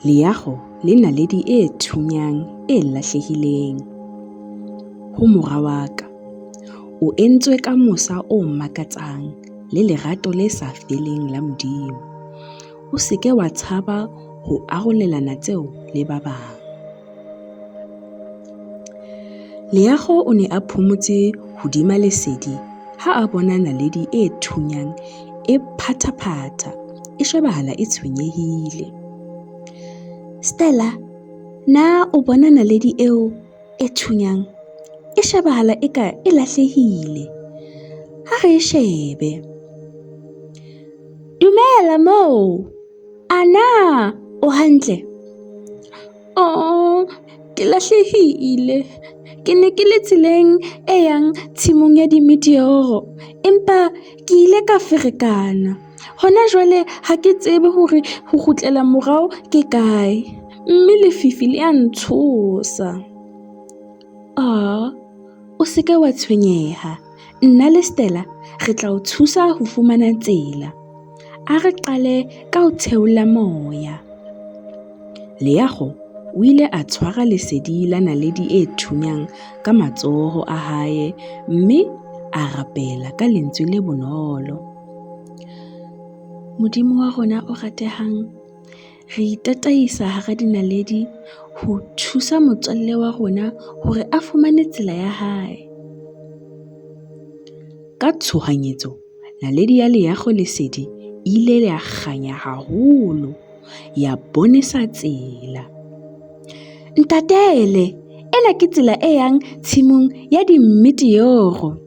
Leago le naledi e thunyang e lahlehileng. Ho mora wa ka, o entswe ka mosa o makatsang le lerato le sa feleng la Modimo. O se ke wa tshaba ho arolelana tseo le ba bang. Leago o ne a phomotse hodima lesedi ha a bona naledi e thunyang e phathaphata, e shebahala e tshwenyehile. Stella, na o bona naledi eo e thunyang? E shebahala eka e lahlehile. Ha re shebe. Dumela moo. Ana o hantle? Ke lahlehile. Ke ne ke le tseleng e yang tshimong ya di-meteoro, empa ke ile ka ferekana. Hona jwale ha ke tsebe hore ho kgutlela morao ke kae, mme lefifi le a ntshosa. O se ke wa tshwenyeha. Nna le Stella re tla o thusa ho fumana tsela. A re qale ka ho theola moya. Leago o ile a tshwara lesedi la naledi e thunyang ka matsoho a hae, mme a rapela ka lentswe le bonolo. Modimo wa rona o ratehang, re itataisa hara dinaledi ho thusa motswalle wa rona hore a fumane tsela ya hae. Ka tshohanyetso, naledi ya Leago lesedi ile ya kganya haholo, ya bonesa tsela. Ntatele, ena ke tsela e yang tshimong ya di-meteoro.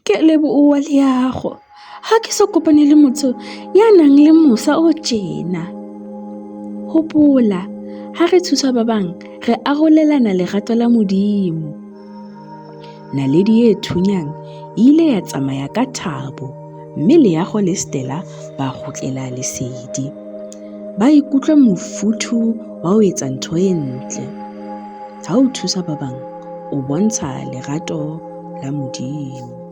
Ke a leboha Leago. Ha ke so kopane le motho ya nang le mosa o tjena. Hopola, ha re thusa ba bang, re arolelana lerato la Modimo. Naledi e thunyang ile ya tsamaya ka thabo, mme Leago le Stella ba kgutlela lesedi. Ba ikutlwa mofuthu wa ho etsa ntho e ntle. Ha o thusa ba bang, o bontsha lerato la Modimo.